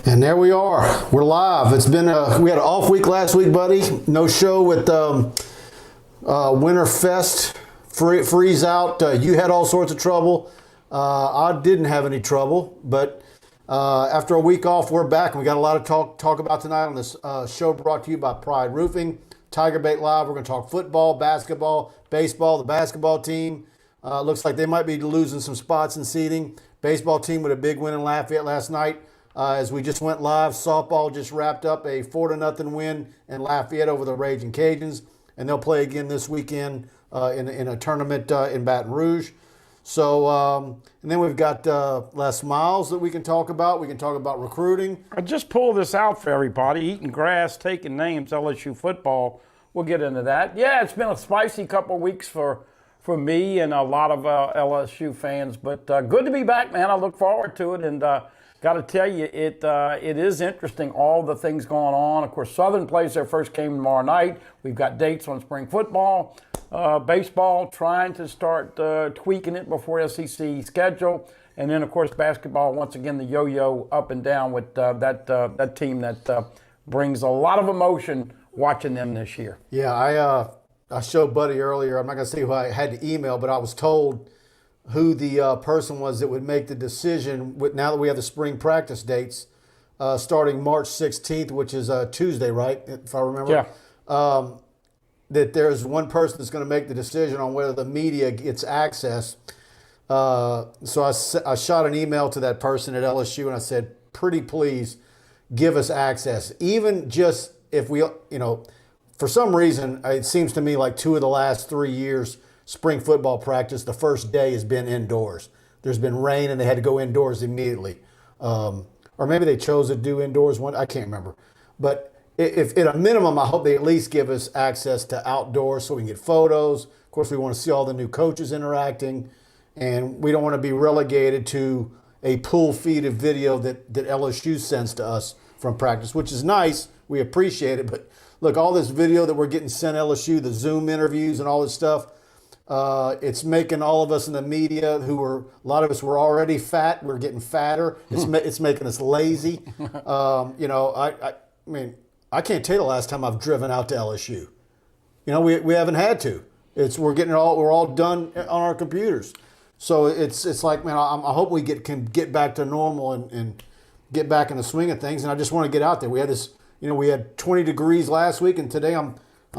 And there we are. We're live. It's been we had an off week last week, buddy. No show with Winter Fest freeze out. You had all sorts of trouble. I didn't have any trouble, but after a week off, we're back, and we got a lot of talk about tonight on this show brought to you by Pride Roofing, TigerBait Live. We're going to talk football, basketball, baseball. The basketball team looks like they might be losing some spots in seeding. Baseball team with a big win in Lafayette last night. As we just went live, softball just wrapped up a 4-0 win in Lafayette over the Raging Cajuns, and they'll play again this weekend in a tournament in Baton Rouge. So, and then we've got Les Miles that we can talk about. We can talk about recruiting. I just pulled this out for everybody. Eating grass, taking names, LSU football. We'll get into that. Yeah, it's been a spicy couple of weeks for me and a lot of LSU fans, but good to be back, man. I look forward to it, and got to tell you, it is interesting, all the things going on. Of course, Southern plays their first game tomorrow night. We've got dates on spring football, baseball, trying to start tweaking it before SEC schedule. And then, of course, basketball, once again, the yo-yo up and down with that team that brings a lot of emotion watching them this year. Yeah, I showed Buddy earlier. I'm not going to say who I had to email, but I was told who the person was that would make the decision now that we have the spring practice dates starting March 16th, which is Tuesday, right, if I remember? Yeah. That there's one person that's going to make the decision on whether the media gets access. So I shot an email to that person at LSU, and I said, pretty please give us access. Even just if we, for some reason, it seems to me like 2 of the last 3 years, spring football practice, the first day has been indoors. There's been rain and they had to go indoors immediately. Or maybe they chose to do indoors one. I can't remember. But if at a minimum, I hope they at least give us access to outdoors so we can get photos. Of course, we want to see all the new coaches interacting. And we don't want to be relegated to a pool feed of video that LSU sends to us from practice, which is nice. We appreciate it. But look, all this video that we're getting sent LSU, the Zoom interviews and all this stuff, it's making all of us in the media a lot of us were already fat. We're getting fatter. It's making us lazy. I mean, I can't tell you the last time I've driven out to LSU. We haven't had to. We're all done on our computers. So it's like, man, I hope we can get back to normal and get back in the swing of things. And I just want to get out there. We had we had 20 degrees last week, and today I'm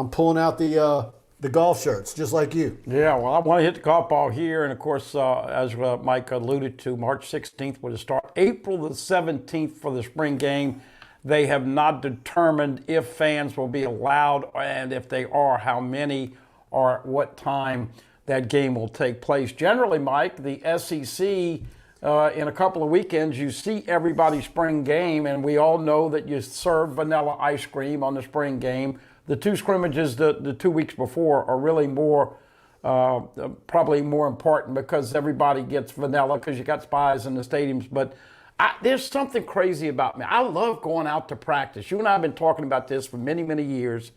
pulling out the golf shirts, just like you. Yeah, well, I want to hit the golf ball here. And, of course, as Mike alluded to, March 16th will start. April the 17th for the spring game. They have not determined if fans will be allowed, and if they are, how many or what time that game will take place. Generally, Mike, the SEC, in a couple of weekends, you see everybody's spring game, and we all know that you serve vanilla ice cream on the spring game. The 2 scrimmages the 2 weeks before are really probably more important because everybody gets vanilla because you got spies in the stadiums. But there's something crazy about me. I love going out to practice. You and I have been talking about this for many, many years.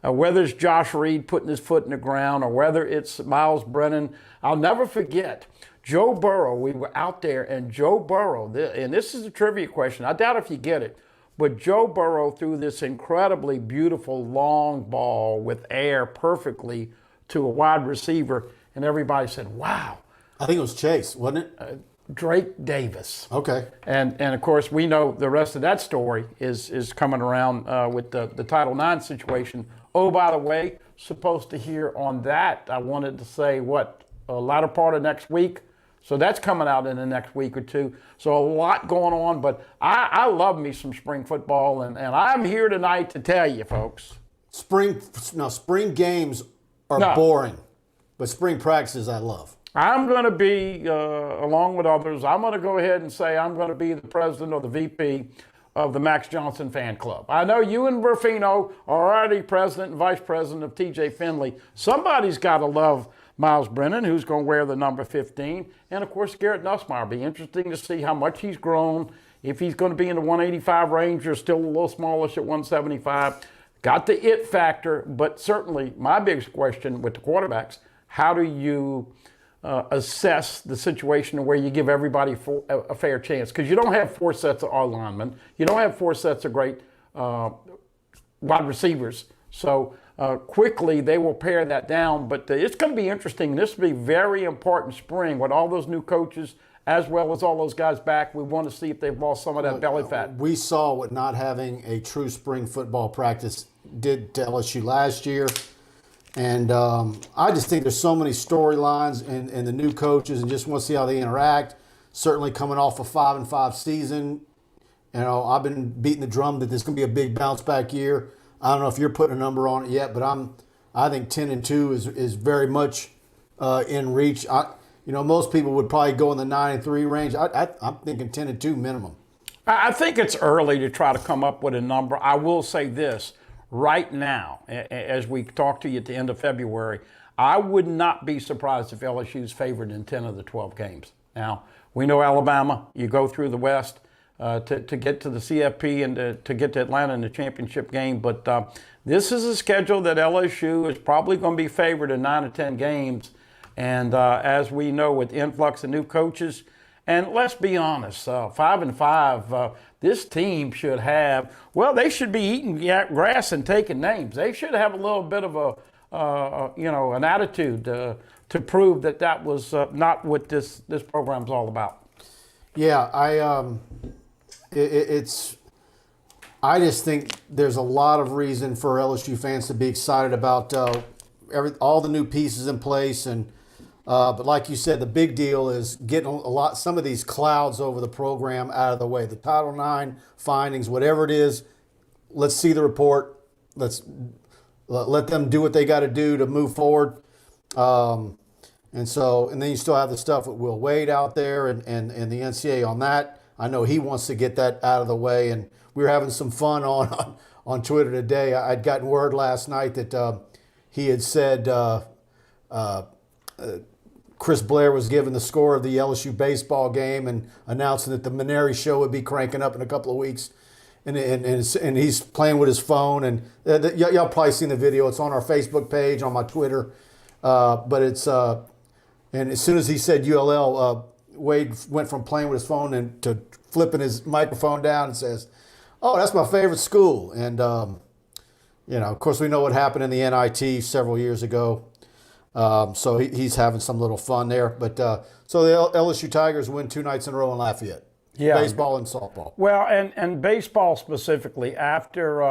Whether it's Josh Reed putting his foot in the ground or whether it's Miles Brennan. I'll never forget Joe Burrow. We were out there, and Joe Burrow, and this is a trivia question. I doubt if you get it. But Joe Burrow threw this incredibly beautiful long ball with air perfectly to a wide receiver, and everybody said, wow. I think it was Chase, wasn't it? Drake Davis. Okay. And of course, we know the rest of that story is coming around with the Title IX situation. Oh, by the way, supposed to hear on that, I wanted to say, a latter part of next week. So that's coming out in the next week or two. So a lot going on, but I love me some spring football, and I'm here tonight to tell you, folks. Spring games are boring, but spring practices I love. I'm going to be, along with others, I'm going to go ahead and say I'm going to be the president or the VP of the Max Johnson fan club. I know you and Burfino are already president and vice president of TJ Finley. Somebody's got to love Miles Brennan, who's going to wear the number 15. And, of course, Garrett Nussmeier. Be interesting to see how much he's grown, if he's going to be in the 185 range or still a little smallish at 175. Got the it factor, but certainly my biggest question with the quarterbacks, how do you assess the situation where you give everybody a fair chance, because you don't have 4 sets of linemen, you don't have 4 sets of great wide receivers. So quickly they will pare that down, but it's going to be interesting. This will be very important spring with all those new coaches as well as all those guys back. We want to see if they've lost some of that belly fat. We saw what not having a true spring football practice did to LSU last year. And I just think there's so many storylines in the new coaches, and just want to see how they interact. Certainly coming off a 5-5 season, I've been beating the drum that there's going to be a big bounce back year. I don't know if you're putting a number on it yet, but I think 10-2 is very much in reach. Most people would probably go in the 9-3 range. I'm thinking 10-2 minimum. I think it's early to try to come up with a number. I will say this. Right now, as we talk to you at the end of February, I would not be surprised if LSU's favored in 10 of the 12 games. Now, we know Alabama, you go through the West to get to the CFP and to get to Atlanta in the championship game. But this is a schedule that LSU is probably going to be favored in 9 or 10 games. And as we know, with the influx of new coaches, and let's be honest, 5-5, this team should have, they should be eating grass and taking names. They should have a little bit of an attitude to prove that was not what this program's all about. Yeah, I just think there's a lot of reason for LSU fans to be excited about all the new pieces in place, and but like you said, the big deal is getting some of these clouds over the program out of the way. The Title IX findings, whatever it is, let's see the report. Let's let them do what they got to do to move forward. And then you still have the stuff with Will Wade out there and the NCAA on that. I know he wants to get that out of the way, and we were having some fun on Twitter today. I'd gotten word last night that he had said Chris Blair was given the score of the LSU baseball game and announcing that the Maneri show would be cranking up in a couple of weeks. And he's playing with his phone. And y'all probably seen the video. It's on our Facebook page, on my Twitter. But it's and as soon as he said ULL, Wade went from playing with his phone and to flipping his microphone down and says, "Oh, that's my favorite school." And of course, we know what happened in the NIT several years ago. So he's having some little fun there. But so the LSU Tigers win 2 nights in a row in Lafayette. Yeah. Baseball and softball. Well, and baseball specifically, after,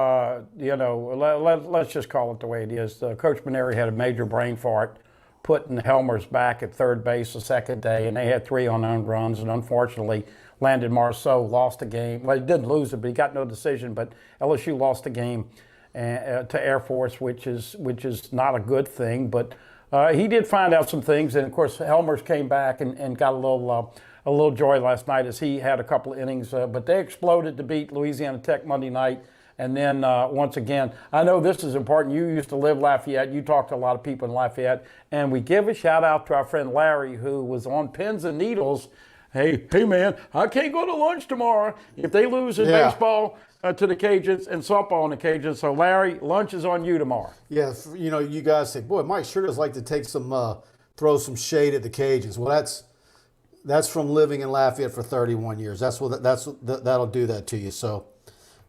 let's just call it the way it is. Coach Maneri had a major brain fart, putting Helmer's back at third base the second day, and they had 3 unearned runs, and unfortunately, Landon Marceau lost the game. Well, he didn't lose it, but he got no decision. But LSU lost the game to Air Force, which is not a good thing. But he did find out some things, and of course, Helmer's came back and got a little joy last night as he had a couple of innings. But they exploded to beat Louisiana Tech Monday night. And then once again, I know this is important. You used to live Lafayette. You talked to a lot of people in Lafayette. And we give a shout out to our friend Larry, who was on pins and needles. Hey man, I can't go to lunch tomorrow if they lose in baseball to the Cajuns and softball on the Cajuns. So Larry, lunch is on you tomorrow. Yeah, you guys say, boy, Mike sure does like to take throw some shade at the Cajuns. Well, that's from living in Lafayette for 31 years. That'll do that to you. So.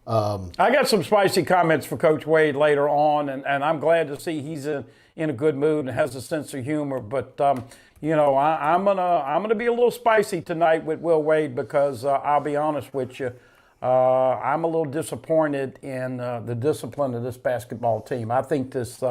I got some spicy comments for Coach Wade later on, and I'm glad to see he's in a good mood and has a sense of humor. But I'm gonna be a little spicy tonight with Will Wade because I'll be honest with you, I'm a little disappointed in the discipline of this basketball team. I think this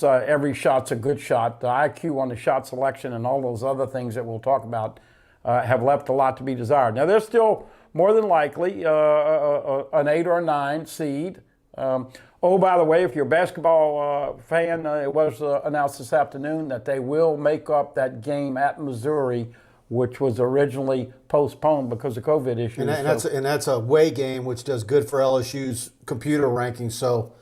every shot's a good shot. The IQ on the shot selection and all those other things that we'll talk about have left a lot to be desired. Now they're still more than likely an 8 or a 9 seed. By the way, if you're a basketball fan, it was announced this afternoon that they will make up that game at Missouri, which was originally postponed because of COVID issues. And that's a away game, which does good for LSU's computer rankings. So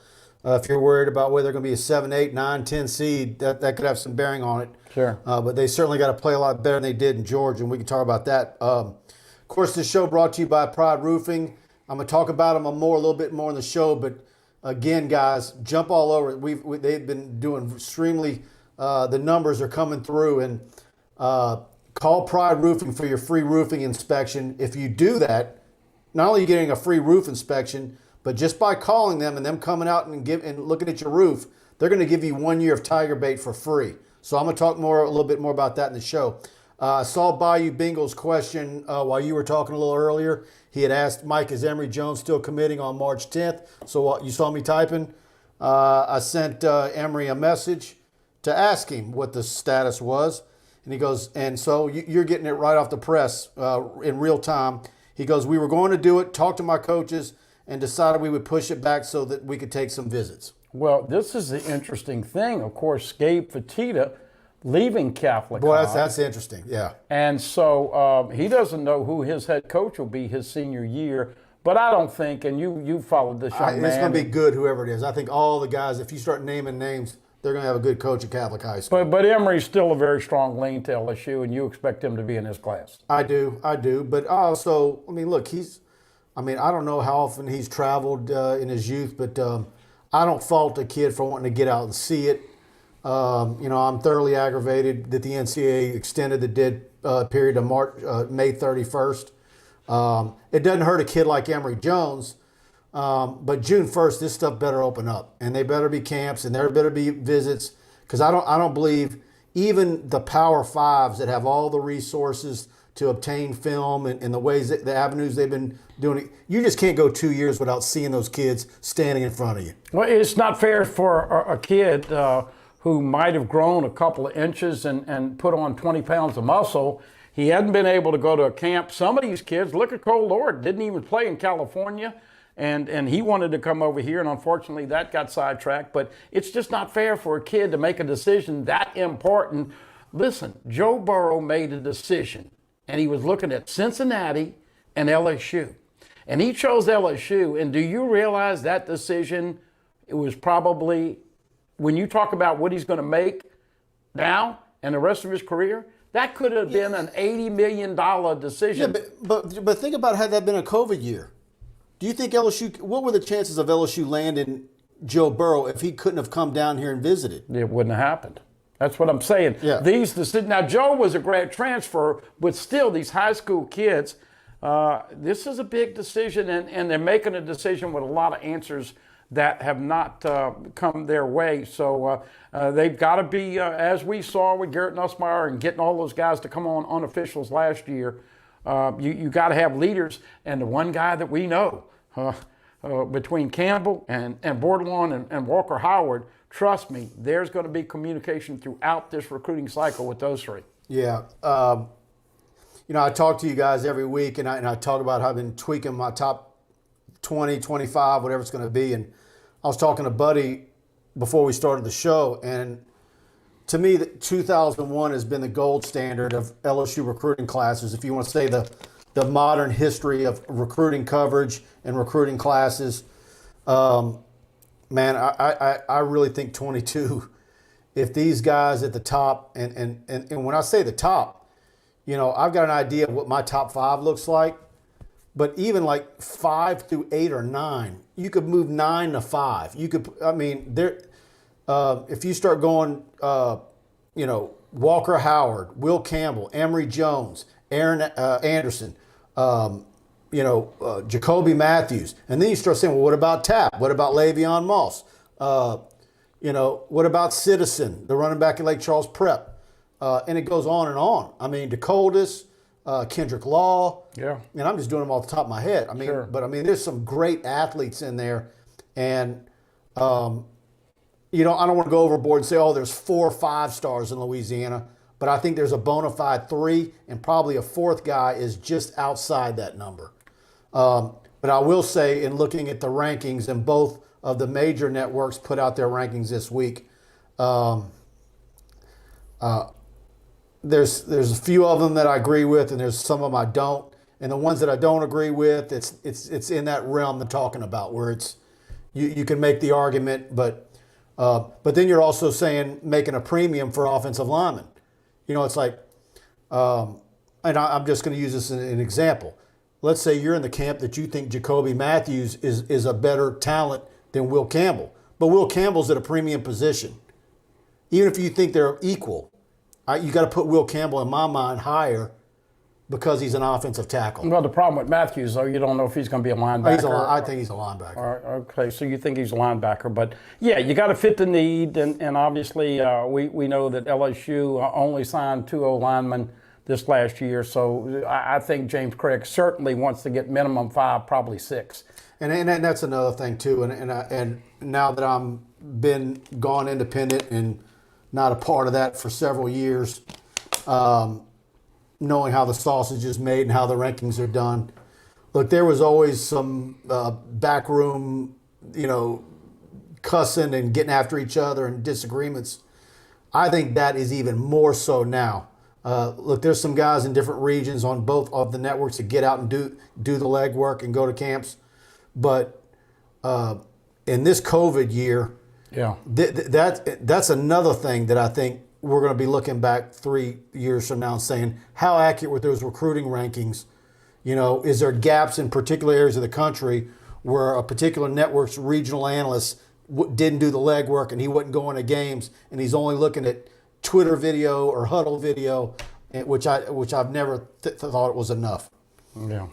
if you're worried about whether they're going to be a 7, 8, 9, 10 seed, that could have some bearing on it. Sure. But they certainly got to play a lot better than they did in Georgia, and we can talk about that. Of course, this show brought to you by Pride Roofing. I'm going to talk about them a little bit more in the show, but again, guys, jump all over it. They've been doing extremely. The numbers are coming through, and Call Pride Roofing for your free roofing inspection. If you do that, not only are you getting a free roof inspection, but just by calling them and them coming out and looking at your roof, they're going to give you 1 year of TigerBait for free. So I'm going to talk a little bit more about that in the show. I saw Bayou Bingle's question while you were talking a little earlier. He had asked, Mike, is Emory Jones still committing on March 10th? So you saw me typing. I sent Emory a message to ask him what the status was. And he goes, and so you're getting it right off the press in real time. He goes, we were going to do it, talk to my coaches, and decided we would push it back so that we could take some visits. Well, this is the interesting thing. Of course, Gabe Fatita leaving Catholic Boy, High. that's interesting, yeah. And so he doesn't know who his head coach will be his senior year. But I don't think, and you followed this young man. It's going to be good, whoever it is. I think all the guys, if you start naming names, they're going to have a good coach at Catholic High School. But Emory's still a very strong lean to LSU, and you expect him to be in his class. I do. But also, I mean, look, I don't know how often he's traveled in his youth, but I don't fault a kid for wanting to get out and see it. I'm thoroughly aggravated that the NCAA extended the dead period to May 31st. It doesn't hurt a kid like Emory Jones, but June 1st, this stuff better open up, and they better be camps, and there better be visits, because I don't believe even the Power Fives that have all the resources to obtain film and the avenues they've been doing it, you just can't go 2 years without seeing those kids standing in front of you. Well, it's not fair for a kid who might have grown a couple of inches and put on 20 pounds of muscle. He hadn't been able to go to a camp. Some of these kids, look at Cole Lord, didn't even play in California, and he wanted to come over here, and unfortunately that got sidetracked. But it's just not fair for a kid to make a decision that important. Listen, Joe Burrow made a decision, and he was looking at Cincinnati and LSU. And he chose LSU, and do you realize that decision, it was probably, when you talk about what he's going to make now and the rest of his career, that could have been an $80 million decision. Yeah, but think about had that been a COVID year. Do you think LSU, what were the chances of LSU landing Joe Burrow if he couldn't have come down here and visited? It wouldn't have happened. That's what I'm saying. Yeah. These decisions, now Joe was a grad transfer, but still these high school kids, this is a big decision, and they're making a decision with a lot of answers that have not come their way. So they've got to be, as we saw with Garrett Nussmeier and getting all those guys to come on unofficials last year, you got to have leaders. And the one guy that we know between Campbell and Bordelon and Walker Howard, trust me, there's going to be communication throughout this recruiting cycle with those three. Yeah. I talk to you guys every week, and I talk about how I've been tweaking my top 20, 25, whatever it's going to be. And I was talking to Buddy before we started the show, and to me, 2001 has been the gold standard of LSU recruiting classes. If you want to say the modern history of recruiting coverage and recruiting classes, man, I really think 22. If these guys at the top, and when I say the top, I've got an idea of what my top 5 looks like. But even like 5 through 8 or 9, you could move 9 to 5. You could, if you start going, Walker Howard, Will Campbell, Emory Jones, Aaron Anderson, Jacoby Matthews, and then you start saying, well, what about Tapp? What about Le'Veon Moss? What about Citizen, the running back at Lake Charles Prep? And it goes on and on. I mean, Dakotas, Kendrick Law. Yeah. And I'm just doing them off the top of my head. Sure. But there's some great athletes in there. And, I don't want to go overboard and say, there's 4 or 5 stars in Louisiana. But I think there's a bona fide 3, and probably a 4th guy is just outside that number. But I will say, in looking at the rankings, and both of the major networks put out their rankings this week, there's a few of them that I agree with, and there's some of them I don't. And the ones that I don't agree with, it's in that realm they're talking about, where it's you can make the argument, but then you're also saying making a premium for offensive linemen. It's like, and I'm just going to use this as an example. Let's say you're in the camp that you think Jacoby Matthews is a better talent than Will Campbell, but Will Campbell's at a premium position. Even if you think they're equal, you got to put Will Campbell in my mind higher because he's an offensive tackle. Well, the problem with Matthews, though, you don't know if he's going to be a linebacker. I think he's a linebacker. Okay, so you think he's a linebacker. But, yeah, you got to fit the need. And obviously, we know that LSU only signed 2 O-linemen this last year. So I think James Craig certainly wants to get minimum 5, probably 6. And that's another thing, too. And now that I'm been gone independent and not a part of that for several years, knowing how the sausage is made and how the rankings are done. Look, there was always some backroom, cussing and getting after each other and disagreements. I think that is even more so now. Look, there's some guys in different regions on both of the networks that get out and do the legwork and go to camps. But in this COVID year, that's another thing that I think we're going to be looking back 3 years from now and saying, how accurate were those recruiting rankings? Is there gaps in particular areas of the country where a particular network's regional analyst didn't do the legwork and he wasn't going to games and he's only looking at Twitter video or huddle video, which I've never thought it was enough. Yeah.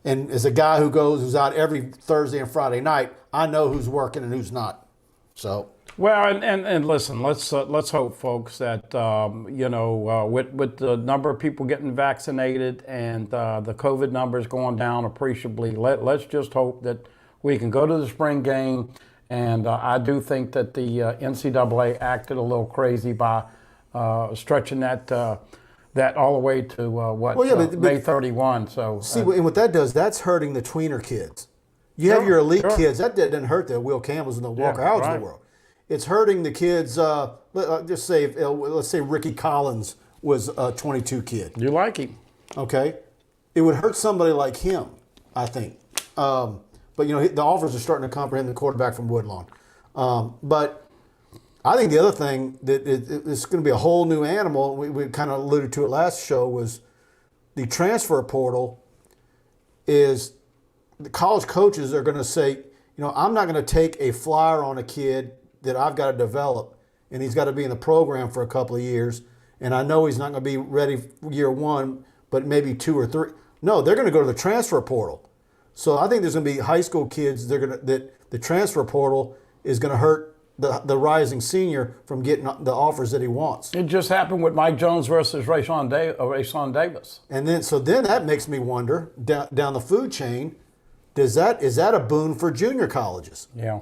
And as a guy who's out every Thursday and Friday night, I know who's working and who's not. So. Well, and listen, let's hope, folks, that with the number of people getting vaccinated and the COVID numbers going down appreciably, let's just hope that we can go to the spring game. And I do think that the NCAA acted a little crazy by stretching that all the way to May 31. So and what that does, that's hurting the tweener kids. You have your elite kids. That didn't hurt the Will Campbells and the Walker Howards of the world. It's hurting the kids. Let's say Ricky Collins was a 22 kid. You like him, okay? It would hurt somebody like him, I think. But the offers are starting to comprehend the quarterback from Woodlawn. But I think the other thing that it's going to be a whole new animal. We kind of alluded to it last show was the transfer portal. Is the college coaches are going to say, I'm not going to take a flyer on a kid that I've got to develop, and he's got to be in the program for a couple of years, and I know he's not going to be ready year 1, but maybe 2 or 3. No, they're going to go to the transfer portal. So I think there's going to be high school kids that the transfer portal is going to hurt the rising senior from getting the offers that he wants. It just happened with Mike Jones versus Rayshawn Davis. And then that makes me wonder down the food chain, is that a boon for junior colleges? Yeah.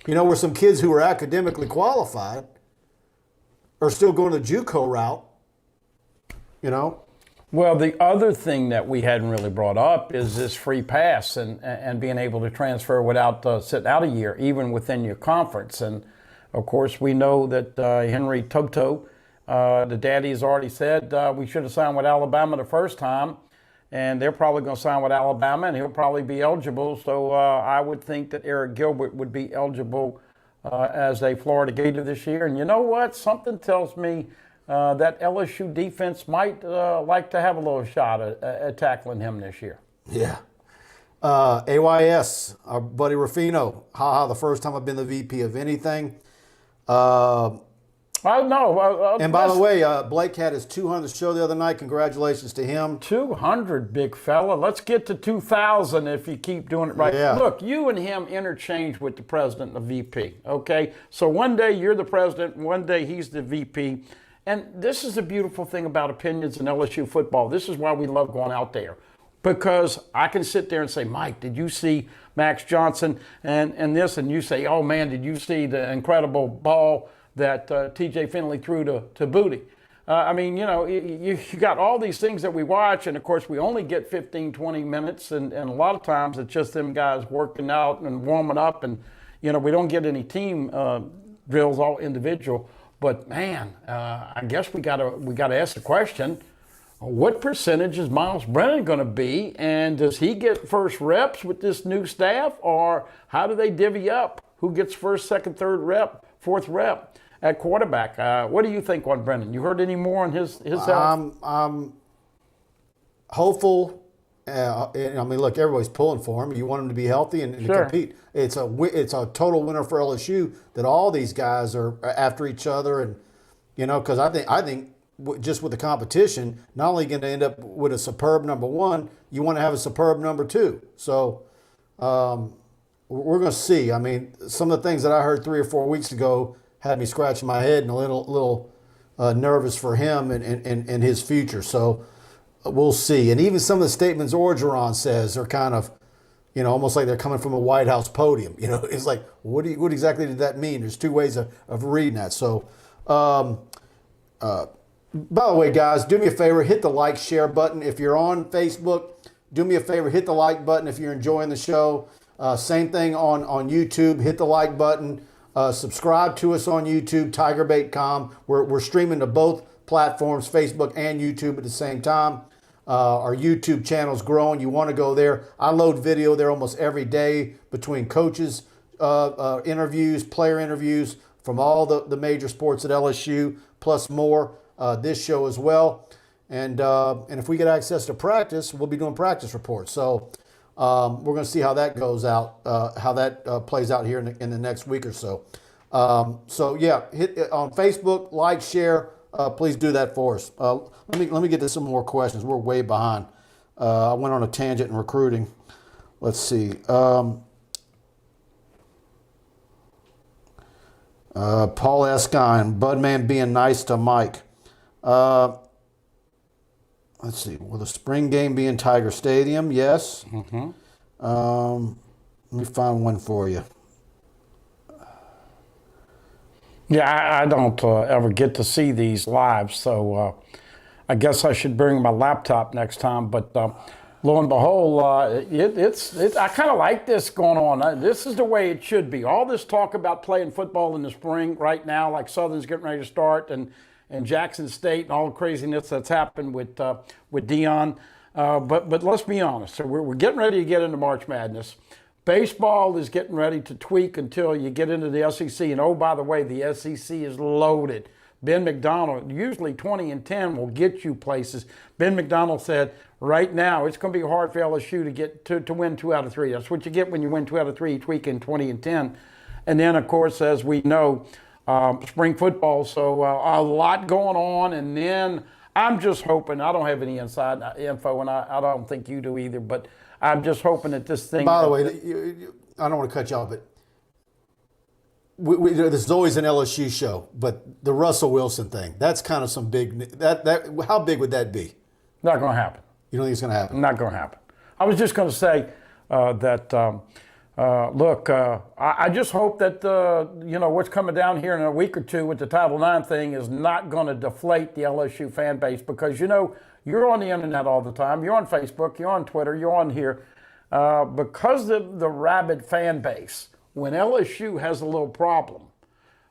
Where some kids who are academically qualified are still going the JUCO route, Well, the other thing that we hadn't really brought up is this free pass and being able to transfer without sitting out a year, even within your conference. And, of course, we know that Henry Toto, the daddy, has already said we should have signed with Alabama the first time. And they're probably going to sign with Alabama, and he'll probably be eligible. So I would think that Eric Gilbert would be eligible as a Florida Gator this year. And you know what? Something tells me that LSU defense might like to have a little shot at tackling him this year. Yeah. AYS, our buddy Ruffino. The first time I've been the VP of anything. I know. And by the way, Blake had his 200th show the other night. Congratulations to him. 200, big fella. Let's get to 2,000 if you keep doing it right. Yeah. Look, you and him interchange with the president and the VP, okay? So one day you're the president, one day he's the VP. And this is the beautiful thing about opinions in LSU football. This is why we love going out there. Because I can sit there and say, Mike, did you see Max Johnson and this? And you say, oh, man, did you see the incredible ball that T.J. Finley threw to Booty? You got all these things that we watch, and, of course, we only get 15, 20 minutes, and a lot of times it's just them guys working out and warming up, and, we don't get any team drills, all individual. But, man, I guess we gotta ask the question, what percentage is Miles Brennan going to be, and does he get first reps with this new staff, or how do they divvy up? Who gets first, second, third rep, fourth rep at quarterback? What do you think on Brennan? You heard any more on his health? I'm hopeful. Look, everybody's pulling for him. You want him to be healthy and to compete. It's a total winner for LSU that all these guys are after each other, and Because I think just with the competition, not only going to end up with a superb number one, you want to have a superb number two. So we're going to see. I mean, some of the things that I heard 3 or 4 weeks ago had me scratching my head and a little nervous for him and his future. So we'll see. And even some of the statements Orgeron says are kind of, almost like they're coming from a White House podium. It's like, what exactly did that mean? There's two ways of reading that. So, by the way, guys, do me a favor, hit the like, share button. If you're on Facebook, do me a favor, hit the like button if you're enjoying the show. Same thing on YouTube, hit the like button. Subscribe to us on YouTube, TigerBait.com. We're streaming to both platforms, Facebook and YouTube at the same time. Our YouTube channel's growing. You want to go there. I load video there almost every day between coaches, interviews, player interviews from all the major sports at LSU, plus more. This show as well. And if we get access to practice, we'll be doing practice reports. So we're going to see how that goes out, how that plays out here in the next week or so. So yeah, hit on Facebook, like, share. Please do that for us. Let me get to some more questions. We're way behind. I went on a tangent in recruiting. Let's see. Paul Escine, Budman being nice to Mike. Let's see. Will the spring game be in Tiger Stadium? Yes. Mm-hmm. Let me find one for you. Yeah, I don't ever get to see these live, so I guess I should bring my laptop next time. But lo and behold, it's I kind of like this going on. This is the way it should be. All this talk about playing football in the spring right now, like Southern's getting ready to start, and Jackson State and all the craziness that's happened with Dion. But let's be honest. So we're getting ready to get into March Madness. Baseball is getting ready to tweak until you get into the SEC. And oh, by the way, the SEC is loaded. Ben McDonald, usually 20 and 10 will get you places. Ben McDonald said, right now, it's going to be hard for LSU to get to win 2 out of 3. That's what you get when you win 2 out of 3 each week in 20 and 10. And then, of course, as we know, spring football. So a lot going on. And then I'm just hoping, I don't have any inside info, and I don't think you do either, but I'm just hoping that this thing. By the way, I don't want to cut you off, but this is always an LSU show. But the Russell Wilson thing, that's kind of some big. How big would that be? Not going to happen. You don't think it's going to happen? Not going to happen. I was just going to say that. Look, I just hope that what's coming down here in a week or two with the Title IX thing is not going to deflate the LSU fan base, because you're on the internet all the time. You're on Facebook. You're on Twitter. You're on here. Because of the rabid fan base, when LSU has a little problem,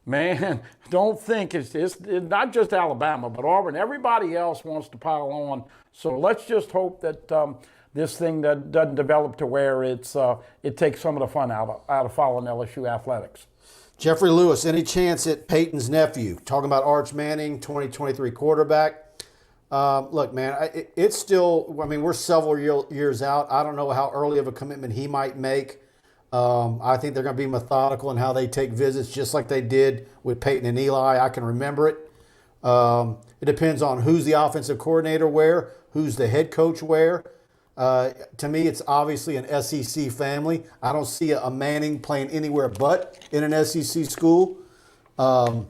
man, don't think it's not just Alabama, but Auburn. Everybody else wants to pile on. So let's just hope that this thing that doesn't develop to where it takes some of the fun out of following LSU athletics. Jeffrey Lewis, any chance at Peyton's nephew? Talking about Arch Manning, 2023 quarterback. Look, man, it's still, I mean, we're several years out. I don't know how early of a commitment he might make. I think they're going to be methodical in how they take visits, just like they did with Peyton and Eli. I can remember it. It depends on who's the offensive coordinator where, who's the head coach where. To me, it's obviously an SEC family. I don't see a Manning playing anywhere but in an SEC school. I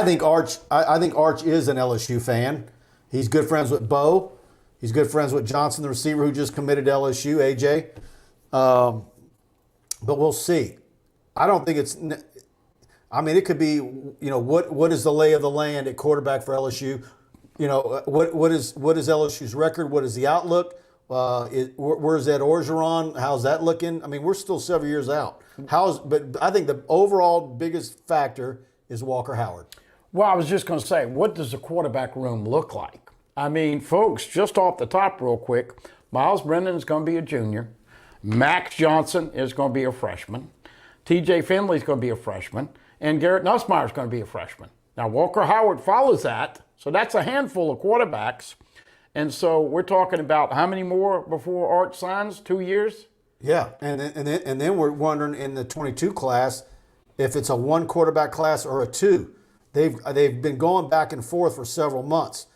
think Arch is an LSU fan. He's good friends with Bo. He's good friends with Johnson, the receiver who just committed to LSU, AJ. But we'll see. I don't think it's. I mean, it could be. What is the lay of the land at quarterback for LSU? What is LSU's record? What is the outlook? Where's Ed Orgeron? How's that looking? I mean, we're still several years out. But I think the overall biggest factor is Walker Howard. Well, I was just going to say, what does the quarterback room look like? I mean, folks, just off the top real quick, Miles Brennan is going to be a junior. Max Johnson is going to be a freshman. TJ Finley is going to be a freshman. And Garrett Nussmeier is going to be a freshman. Now, Walker Howard follows that. So that's a handful of quarterbacks. And so we're talking about how many more before Arch signs? 2 years? Yeah, and then we're wondering in the 22 class if it's a 1 quarterback class or a 2. they've been going back and forth for several months.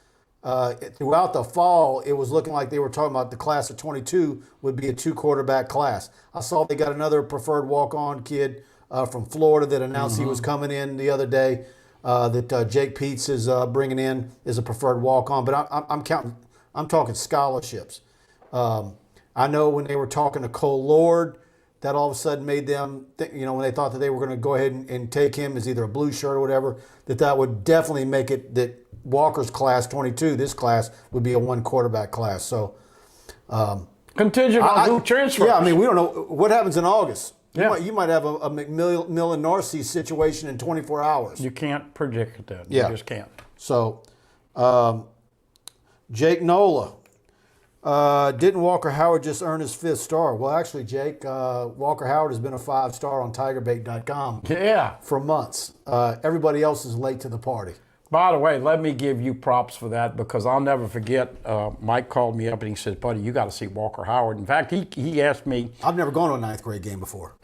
Throughout the fall, it was looking like they were talking about the class of 22 would be a 2-quarterback class. I saw they got another preferred walk-on kid from Florida that announced he was coming in the other day. That Jake Peets is bringing in as a preferred walk-on. But I'm talking scholarships. I know when they were talking to Cole Lord, that all of a sudden made them think, when they thought that they were going to go ahead and take him as either a blue shirt or whatever, that would definitely make it that Walker's class 22, this class, would be a 1-quarterback class. So contingent on who transfers. Yeah, I mean, we don't know what happens in August. Yeah. You might have a McMillan Narcy situation in 24 hours. You can't predict that. Yeah. You just can't. So, Jake Nola. Didn't Walker Howard just earn his 5th star? Well, actually, Jake, Walker Howard has been a 5-star on TigerBait.com for months. Everybody else is late to the party. By the way, let me give you props for that, because I'll never forget, Mike called me up and he said, Buddy, you got to see Walker Howard. In fact, he asked me. I've never gone to a 9th grade game before.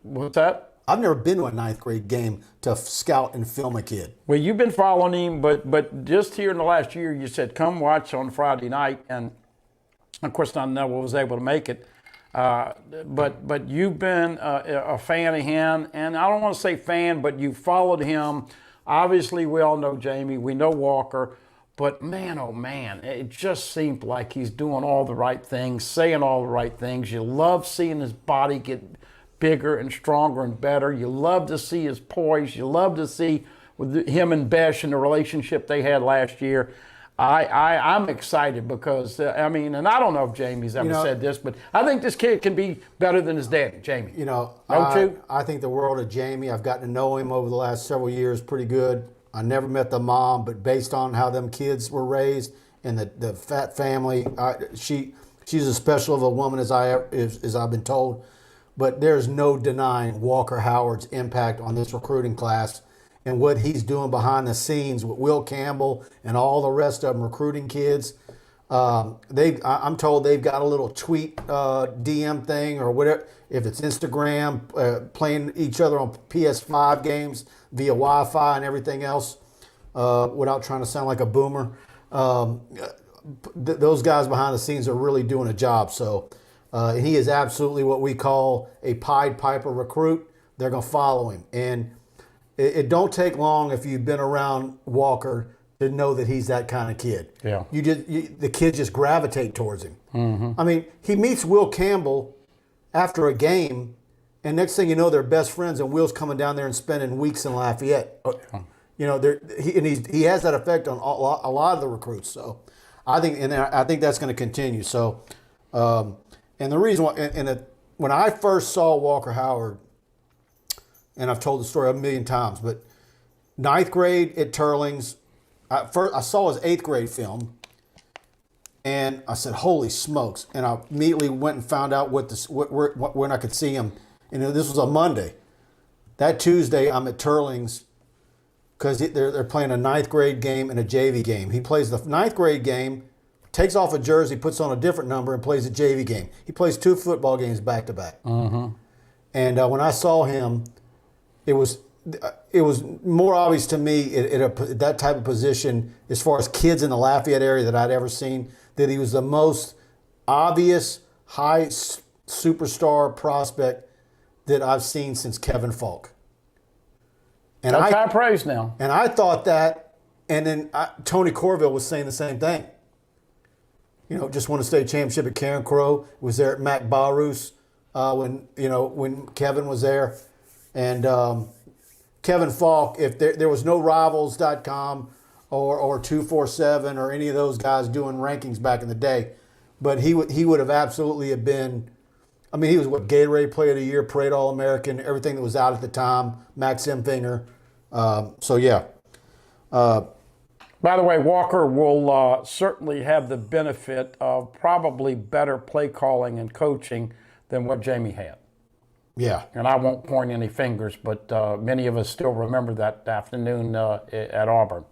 What's that? I've never been to a 9th grade game to scout and film a kid. Well, you've been following him, but just here in the last year, you said, come watch on Friday night. And, of course, I never was able to make it. But you've been a fan of him. And I don't want to say fan, but you followed him. Obviously, we all know Jamie. We know Walker. But, man, oh, man, it just seemed like he's doing all the right things, saying all the right things. You love seeing his body get bigger and stronger and better. You love to see his poise. You love to see with him and Besh and the relationship they had last year. I'm excited because, and I don't know if Jamie's ever said this, but I think this kid can be better than his daddy, Jamie. Don't you? I think the world of Jamie. I've gotten to know him over the last several years pretty good. I never met the mom, but based on how them kids were raised and the Fat family, she's as special of a woman as I've been told. But there's no denying Walker Howard's impact on this recruiting class and what he's doing behind the scenes with Will Campbell and all the rest of them recruiting kids. I'm told they've got a little tweet DM thing or whatever. If it's Instagram, playing each other on PS5 games via Wi-Fi and everything else, without trying to sound like a boomer. Those guys behind the scenes are really doing a job. So he is absolutely what we call a Pied Piper recruit. They're going to follow him. And it don't take long if you've been around Walker to know that he's that kind of kid. Yeah. The kids just gravitate towards him. Mm-hmm. I mean, he meets Will Campbell after a game, and next thing you know, they're best friends, and Will's coming down there and spending weeks in Lafayette. He has that effect on a lot of the recruits. So I think that's going to continue. So, and the reason why, when I first saw Walker Howard, and I've told the story a million times, but 9th grade at Turlings, I saw his 8th grade film, and I said, "Holy smokes!" And I immediately went and found out when I could see him. And this was a Monday. That Tuesday, I'm at Turlings because they're playing a 9th grade game and a JV game. He plays the 9th grade game, takes off a jersey, puts on a different number, and plays a JV game. He plays 2 football games back to back. And when I saw him, it was more obvious to me at that type of position, as far as kids in the Lafayette area that I'd ever seen, that he was the most obvious high superstar prospect that I've seen since Kevin Faulk. And that's high praise now. And I thought that, and then Tony Corville was saying the same thing. Just won a state championship at Karen Crow, was there at Mac Barus when Kevin was there. And Kevin Faulk, if there was no Rivals.com or 247 or any of those guys doing rankings back in the day, but he would have absolutely have been. I mean, he was Gatorade Player of the Year, Parade All-American, everything that was out at the time, Max Empfinger. So yeah. By the way, Walker will certainly have the benefit of probably better play calling and coaching than what Jamie had. Yeah. And I won't point any fingers, but many of us still remember that afternoon at Auburn.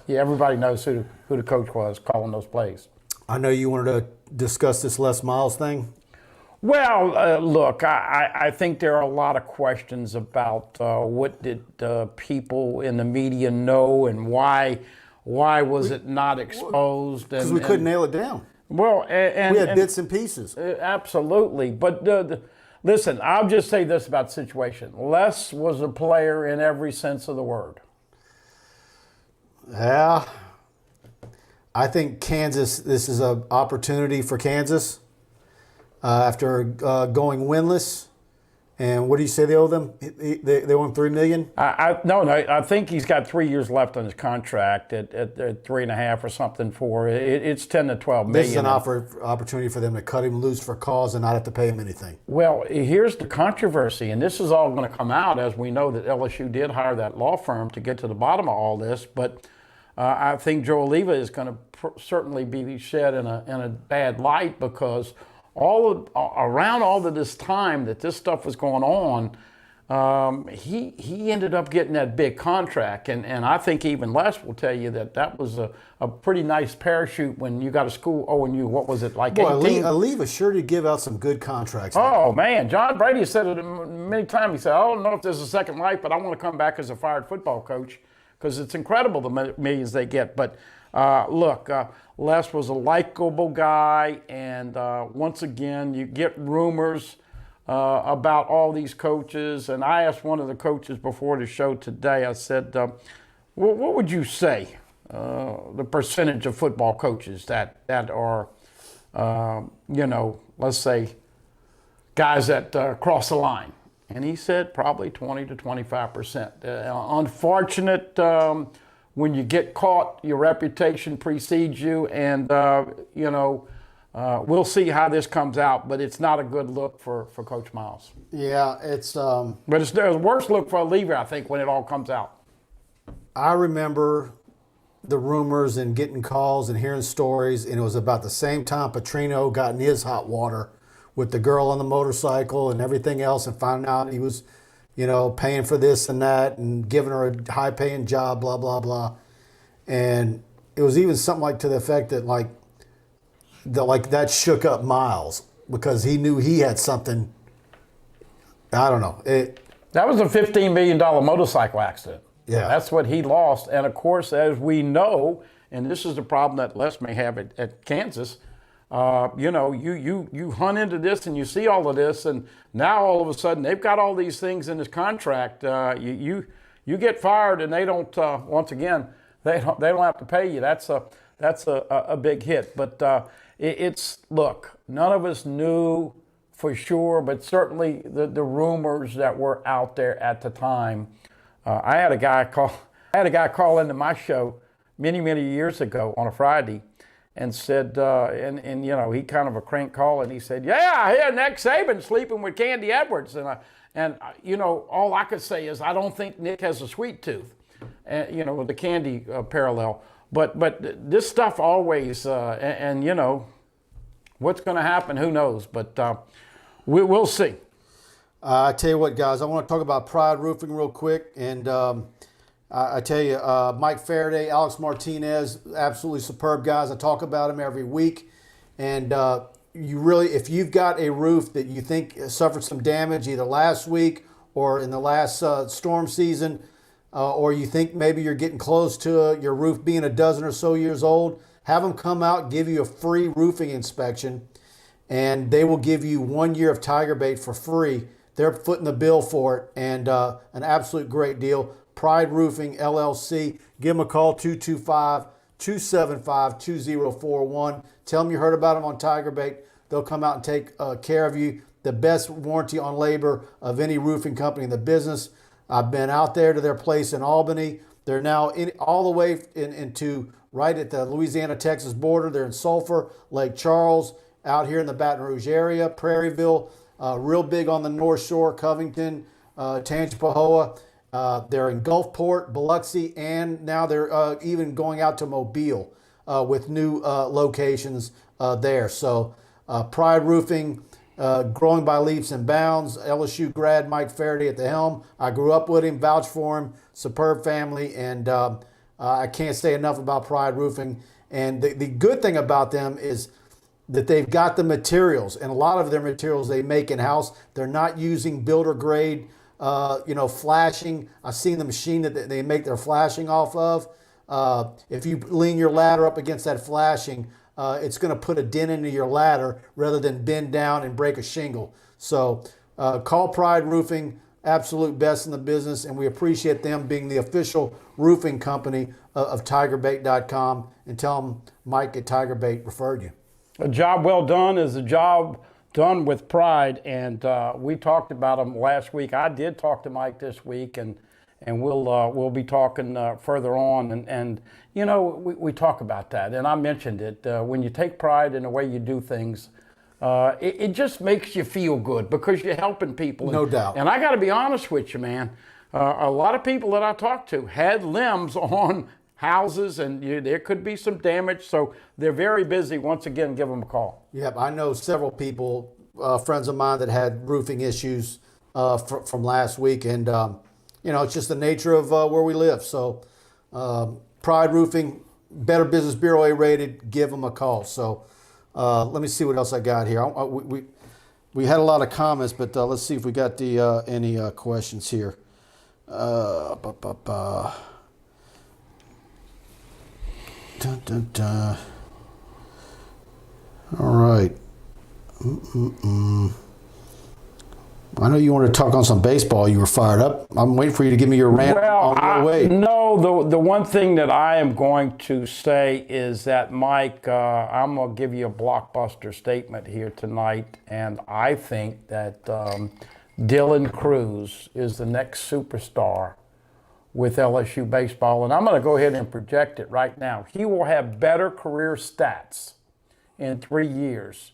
Everybody knows who the coach was calling those plays. I know you wanted to discuss this Les Miles thing. Well, look, I think there are a lot of questions about what did people in the media know and why was it not exposed? Because we couldn't nail it down. Well, we had bits and pieces. Absolutely. But listen, I'll just say this about the situation. Les was a player in every sense of the word. Yeah. I think Kansas, this is an opportunity for Kansas after going winless. And what do you say they owe them? They owe him $3 million? No, I think he's got 3 years left on his contract at 3.5 or something for it. It's 10 to 12 million. This is an opportunity for them to cut him loose for cause and not have to pay him anything. Well, here's the controversy, and this is all going to come out as we know that LSU did hire that law firm to get to the bottom of all this. But I think Joe Oliva is going to certainly be shed in a bad light because around all of this time that this stuff was going on, he ended up getting that big contract, and I think even Les will tell you that was a pretty nice parachute when you got a school owing you, what was it, like 18? Oliva sure did give out some good contracts. Oh, man, John Brady said it many times. He said, I don't know if there's a second life, but I want to come back as a fired football coach because it's incredible the millions they get. But look, Les was a likable guy, and once again, you get rumors about all these coaches. And I asked one of the coaches before the show today, I said, what would you say the percentage of football coaches that are, let's say, guys that cross the line? And he said probably 20 to 25%. Unfortunate. When you get caught, your reputation precedes you, and we'll see how this comes out. But it's not a good look for Coach Miles. Yeah, it's. But it's a worse look for Oliva, I think, when it all comes out. I remember the rumors and getting calls and hearing stories, and it was about the same time Petrino got in his hot water with the girl on the motorcycle and everything else, and finding out he was, paying for this and that and giving her a high-paying job, blah, blah, blah. And it was even something like to the effect that that shook up Miles because he knew he had something. I don't know. That was a $15 million motorcycle accident. Yeah. That's what he lost. And, of course, as we know, and this is the problem that Les may have at Kansas, you hunt into this and you see all of this, and now all of a sudden they've got all these things in his contract. You get fired, and they don't. Once again, they don't have to pay you. That's a big hit. But look. None of us knew for sure, but certainly the rumors that were out there at the time. I had a guy call into my show many years ago on a Friday. And said, he kind of a crank call, and he said, yeah, I hear Nick Saban sleeping with Candy Edwards. And all I could say is I don't think Nick has a sweet tooth, with the Candy parallel. But this stuff always, what's going to happen, who knows? But we'll see. I tell you what, guys, I want to talk about Pride Roofing real quick. And I tell you, Mike Faraday, Alex Martinez, absolutely superb guys. I talk about them every week. And if you've got a roof that you think suffered some damage either last week or in the last storm season, or you think maybe you're getting close to your roof being a dozen or so years old, have them come out, give you a free roofing inspection, and they will give you 1 year of TigerBait for free. They're footing the bill for it, and an absolute great deal. Pride Roofing, LLC. Give them a call, 225-275-2041. Tell them you heard about them on TigerBait. They'll come out and take care of you. The best warranty on labor of any roofing company in the business. I've been out there to their place in Albany. They're now all the way into right at the Louisiana-Texas border. They're in Sulphur, Lake Charles, out here in the Baton Rouge area, Prairieville, real big on the North Shore, Covington, Tangipahoa. They're in Gulfport, Biloxi, and now they're even going out to Mobile with new locations there. So Pride Roofing, growing by leaps and bounds. LSU grad Mike Faraday at the helm. I grew up with him, vouched for him, superb family, and I can't say enough about Pride Roofing. And the good thing about them is that they've got the materials, and a lot of their materials they make in-house. They're not using builder grade, flashing. I've seen the machine that they make their flashing off of. If you lean your ladder up against that flashing, it's going to put a dent into your ladder rather than bend down and break a shingle. So call Pride Roofing, absolute best in the business, and we appreciate them being the official roofing company of TigerBait.com, and tell them Mike at TigerBait referred you. A job well done is a job done with pride, and we talked about them last week. I did talk to Mike this week, and we'll be talking further on, and we talk about that, and I mentioned it. When you take pride in the way you do things, it just makes you feel good because you're helping people. No doubt. And I got to be honest with you, man. A lot of people that I talked to had limbs on houses, and there could be some damage, so they're very busy. Once again, give them a call. Yep, I know several people, friends of mine, that had roofing issues from last week, and it's just the nature of where we live. So Pride Roofing, Better Business Bureau A rated, give them a call. So let me see what else I got here. We had a lot of comments, but let's see if we got any questions here. Dun, dun, dun. All right. I know you wanted to talk on some baseball. You were fired up. I'm waiting for you to give me your rant on your way. No, the one thing that I am going to say is that, Mike, I'm going to give you a blockbuster statement here tonight, and I think that Dylan Cruz is the next superstar with LSU baseball, and I'm going to go ahead and project it right now. He will have better career stats in 3 years,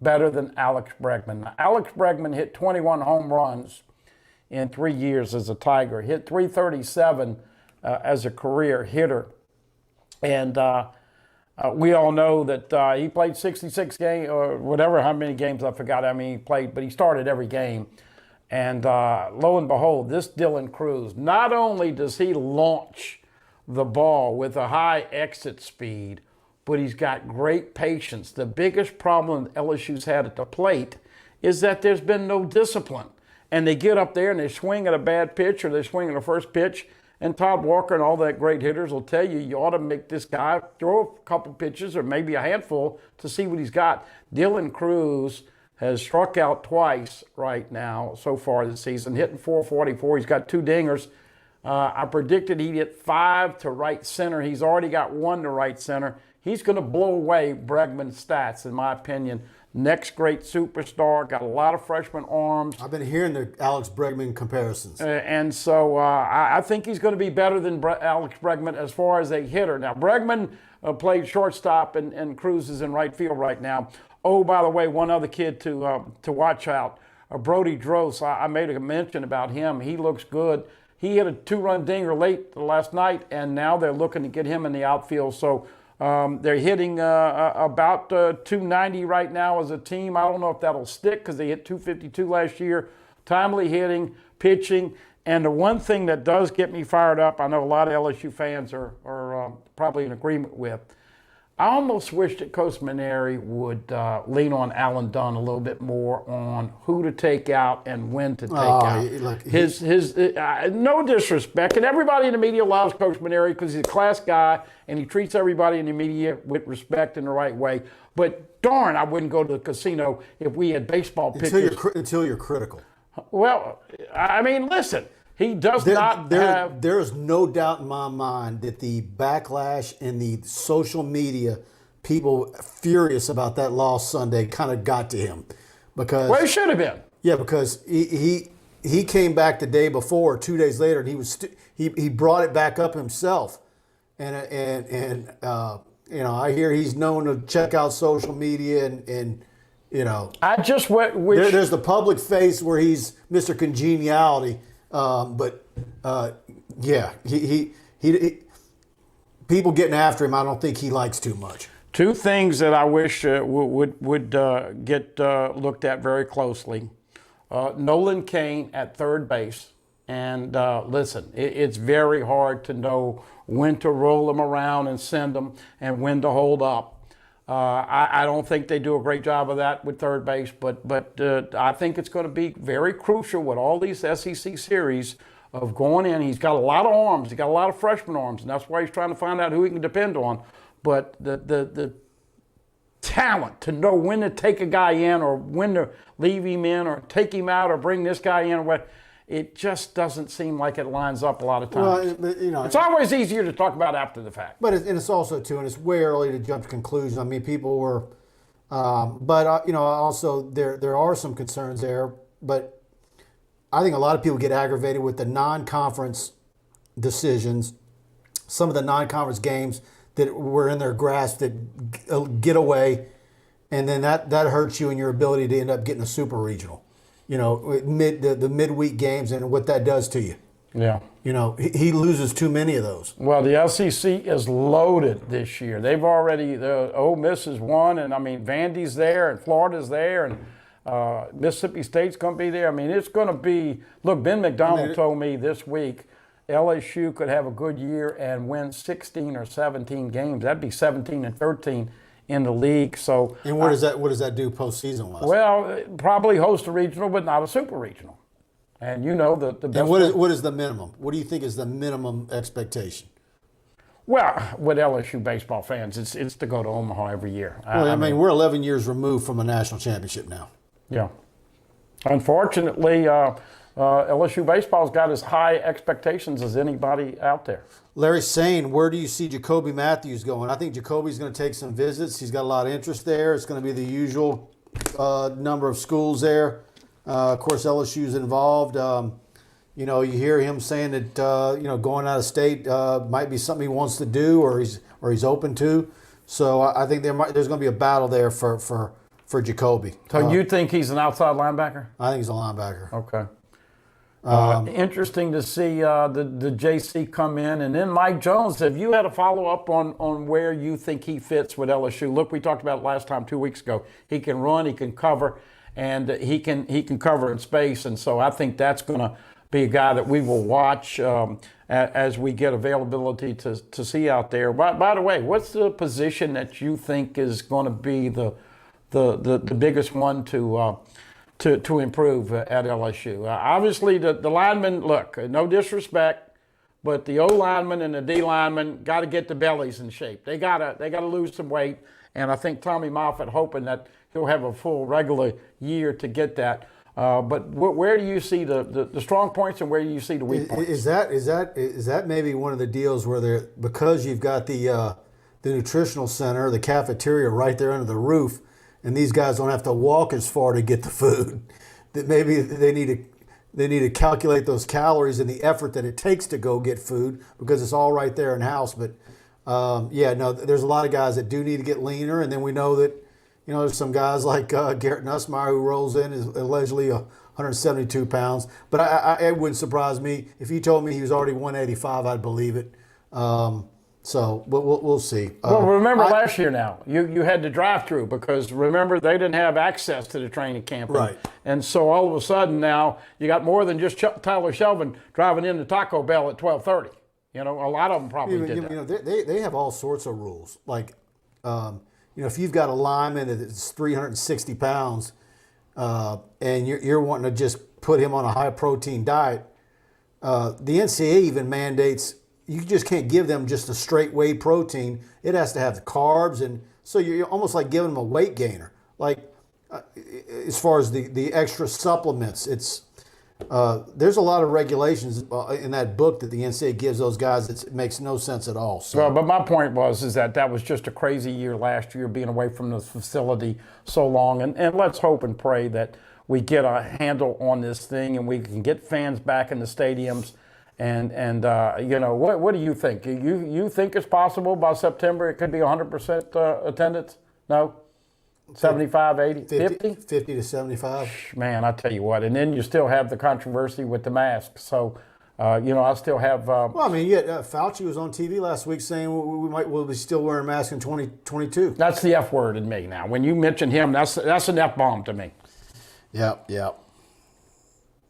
better than Alex Bregman. Now, Alex Bregman hit 21 home runs in 3 years as a Tiger, hit 337 as a career hitter, and we all know that he played 66 games, or whatever, how many games, I forgot how many he played, but he started every game. And lo and behold, this Dylan Cruz, not only does he launch the ball with a high exit speed, but he's got great patience. The biggest problem LSU's had at the plate is that there's been no discipline. And they get up there and they swing at a bad pitch, or they swing at the first pitch, and Todd Walker and all that great hitters will tell you, you ought to make this guy throw a couple pitches or maybe a handful to see what he's got. Dylan Cruz has struck out twice right now so far this season, hitting .444. He's got 2 dingers. I predicted he'd hit 5 to right center. He's already got 1 to right center. He's going to blow away Bregman's stats, in my opinion. Next great superstar, got a lot of freshman arms. I've been hearing the Alex Bregman comparisons. And so I think he's going to be better than Alex Bregman as far as a hitter. Now, Bregman played shortstop, and Cruz is in right field right now. Oh, by the way, one other kid to watch out, Brody Drost. I made a mention about him. He looks good. He hit a 2-run dinger late last night, and now they're looking to get him in the outfield. So they're hitting about 290 right now as a team. I don't know if that'll stick because they hit 252 last year. Timely hitting, pitching, and the one thing that does get me fired up, I know a lot of LSU fans are probably in agreement with, I almost wish that Coach Mainieri would lean on Alan Dunn a little bit more on who to take out and when to take out. Look, his no disrespect, and everybody in the media loves Coach Mainieri because he's a class guy and he treats everybody in the media with respect in the right way. But darn, I wouldn't go to the casino if we had baseball pictures. Until you're critical. Well, I mean, listen. He does not have... There is no doubt in my mind that the backlash in the social media, people furious about that loss Sunday, kind of got to him. Because, well, he should have been. Yeah, because he came back the day before, 2 days later, and he brought it back up himself. And I hear he's known to check out social media and I just wish... There's the public face where he's Mr. Congeniality. He people getting after him, I don't think he likes too much. 2 things that I wish would get looked at very closely. Nolan Cain at third base. And listen, it's very hard to know when to roll them around and send them and when to hold up. I don't think they do a great job of that with third base, but I think it's going to be very crucial with all these SEC series of going in. He's got a lot of arms. He's got a lot of freshman arms, and that's why he's trying to find out who he can depend on. But the talent to know when to take a guy in or when to leave him in or take him out or bring this guy in or what, it just doesn't seem like it lines up a lot of times. Well, it's always easier to talk about after the fact. But it's also, too, and it's way early to jump to conclusions. I mean, people were, also there are some concerns there. But I think a lot of people get aggravated with the non-conference decisions, some of the non-conference games that were in their grasp that get away, and then that hurts you in your ability to end up getting a super regional. The midweek games and what that does to you. Yeah. He loses too many of those. Well, the SEC is loaded this year. They've already, Ole Miss has won, and I mean, Vandy's there, and Florida's there, and Mississippi State's going to be there. I mean, it's going to be, look, Ben McDonald told me this week LSU could have a good year and win 16 or 17 games. That'd be 17 and 13 in the league. So, and what does that do postseason wise? Well, probably host a regional, but not a super regional. And the best. And what is the minimum? What do you think is the minimum expectation? Well, with LSU baseball fans, it's to go to Omaha every year. Well, I mean, we're 11 years removed from a national championship now. Yeah. Unfortunately, LSU baseball's got as high expectations as anybody out there. Larry saying, where do you see Jacoby Matthews going? I think Jacoby's going to take some visits. He's got a lot of interest there. It's going to be the usual number of schools there. Of course, LSU's involved. You hear him saying that going out of state might be something he wants to do or he's open to. So I think there's going to be a battle there for Jacoby. So you think he's an outside linebacker? I think he's a linebacker. Okay. Interesting to see the JC come in. And then Mike Jones, have you had a follow-up on where you think he fits with LSU? Look, we talked about it last time 2 weeks ago. He can run, he can cover, and he can cover in space. And so I think that's going to be a guy that we will watch as we get availability to see out there. By the way, what's the position that you think is going to be the biggest one to improve at LSU? Obviously, the linemen, look, no disrespect, but the O linemen and the D linemen got to get the bellies in shape. They gotta lose some weight, and I think Tommy Moffitt hoping that he'll have a full regular year to get that. But where do you see the strong points and where do you see the weak points? Is that maybe one of the deals where because you've got the nutritional center, the cafeteria right there under the roof, and these guys don't have to walk as far to get the food, that maybe they need to calculate those calories and the effort that it takes to go get food because it's all right there in house. But there's a lot of guys that do need to get leaner, and then we know that there's some guys like Garrett Nussmeier who rolls in is allegedly 172 pounds. But it wouldn't surprise me if you told me he was already 185. I'd believe it. So we'll see. Well, remember last year now, you had to drive through because remember they didn't have access to the training camp. Right. And so all of a sudden now you got more than just Tyler Shelvin driving into Taco Bell at 12:30. A lot of them probably did that. They have all sorts of rules. Like, if you've got a lineman that's 360 pounds and you're wanting to just put him on a high protein diet, the NCAA even mandates you just can't give them just a straight whey protein. It has to have the carbs, and so you're almost like giving them a weight gainer. Like as far as the extra supplements, it's there's a lot of regulations in that book that the NCAA gives those guys. It makes no sense at all. So. Well, but my point was that was just a crazy year last year, being away from the facility so long, and let's hope and pray that we get a handle on this thing and we can get fans back in the stadiums. And what do you think? You think it's possible by September it could be 100% attendance? No? 75, 80, 50? 50 to 75. Man, I tell you what. And then you still have the controversy with the mask. So, I still have... Fauci was on TV last week saying we'll be still wearing masks in 2022. That's the F word in me now. When you mention him, that's an F-bomb to me. Yeah.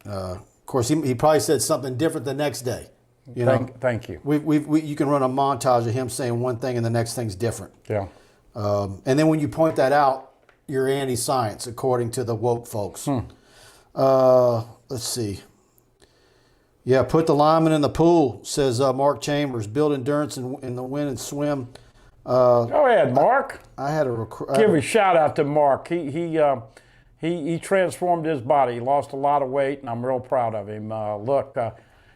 Of course, he probably said something different the next day. Thank you. You can run a montage of him saying one thing and the next thing's different. Yeah. And then when you point that out, you're anti-science, according to the woke folks. Let's see. Yeah, put the lineman in the pool, says Mark Chambers. Build endurance in the wind and swim. Go ahead, Mark. I had a Give a shout out to Mark. He transformed his body. He lost a lot of weight, and I'm real proud of him. Look,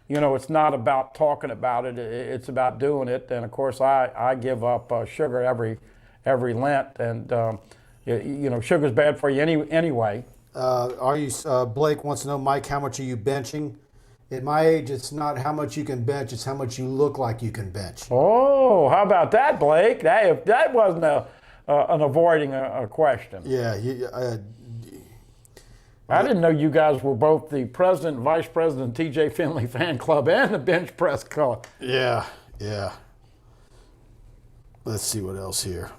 it's not about talking about it. It's about doing it. And of course, I give up sugar every Lent, and sugar's bad for you anyway. Blake wants to know, Mike, how much are you benching? At my age, it's not how much you can bench; it's how much you look like you can bench. Oh, how about that, Blake? That wasn't an avoiding a question. Yeah. I didn't know you guys were both the president and vice president of TJ Finley Fan Club and the Bench Press Club. Yeah. Let's see what else here.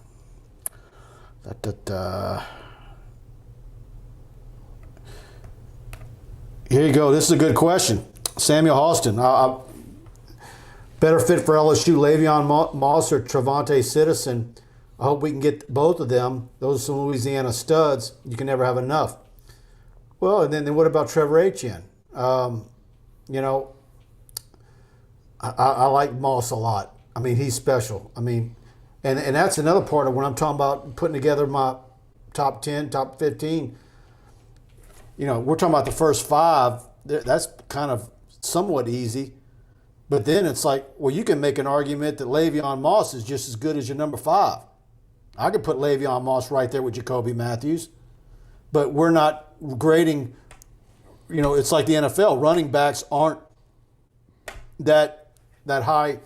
Here you go. This is a good question. Samuel Halston. Better fit for LSU, Le'Veon Moss or Trevante Citizen. I hope we can get both of them. Those are some Louisiana studs. You can never have enough. Well, and then what about Trevor Etienne? I like Moss a lot. I mean, he's special. I mean, and that's another part of when I'm talking about putting together my top 10, top 15. We're talking about the first 5. That's kind of somewhat easy. But then it's like, well, you can make an argument that Le'Veon Moss is just as good as your number 5. I could put Le'Veon Moss right there with Jacoby Matthews. But we're not grading, it's like the NFL. Running backs aren't that high,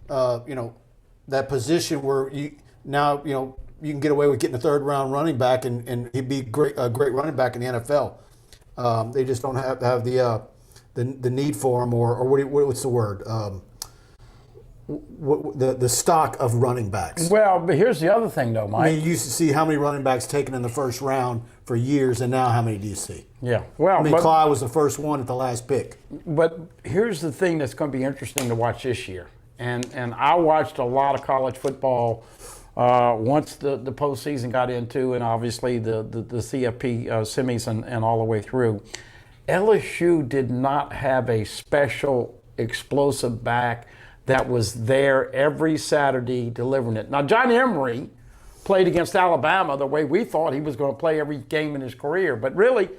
that position where you can get away with getting a 3rd-round running back and he'd be a great running back in the NFL. They just don't have the need for him, or what's the word? The stock of running backs. Well, but here's the other thing, though, Mike. I mean, you used to see how many running backs taken in the first round for years, and now how many do you see? Yeah. Well, Clyde was the first one at the last pick. But here's the thing that's going to be interesting to watch this year, and I watched a lot of college football once the postseason got into, and obviously the CFP semis and all the way through. LSU did not have a special explosive back that was there every Saturday delivering it. Now, John Emery played against Alabama the way we thought he was going to play every game in his career. But really,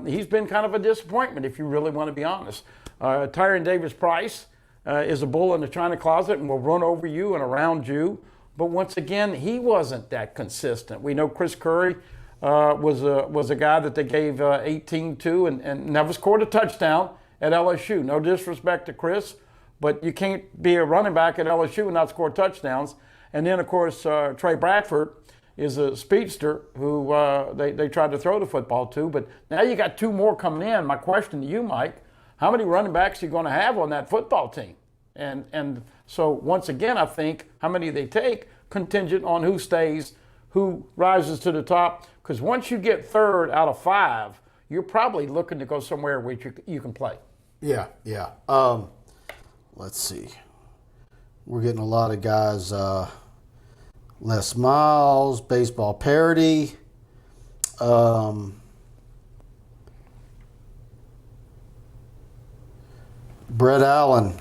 he's been kind of a disappointment, if you really want to be honest. Tyrion Davis-Price is a bull in the china closet and will run over you and around you. But once again, he wasn't that consistent. We know Chris Curry was a guy that they gave 18 to and never scored a touchdown at LSU. No disrespect to Chris, but you can't be a running back at LSU and not score touchdowns. And then, of course, Trey Bradford is a speedster who they tried to throw the football to. But now you got 2 more coming in. My question to you, Mike, how many running backs are you going to have on that football team? And so, once again, I think how many they take contingent on who stays, who rises to the top. Because once you get 3rd out of 5, you're probably looking to go somewhere where you can play. Yeah. Let's see. We're getting a lot of guys. Les Miles, baseball parody. Brett Allen.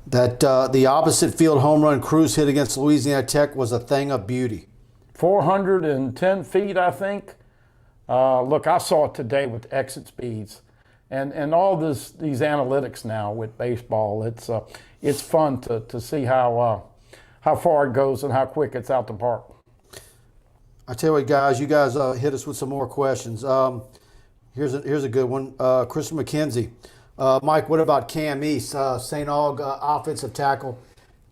That the opposite field home run Cruz hit against Louisiana Tech was a thing of beauty. 410 feet, I think. Look, I saw it today with exit speeds. And all these analytics now with baseball, it's fun to see how far it goes and how quick it's out the park. I tell you what, guys, you guys hit us with some more questions. Here's a good one. Chris McKenzie. Mike, what about Cam East, St. Aug offensive tackle?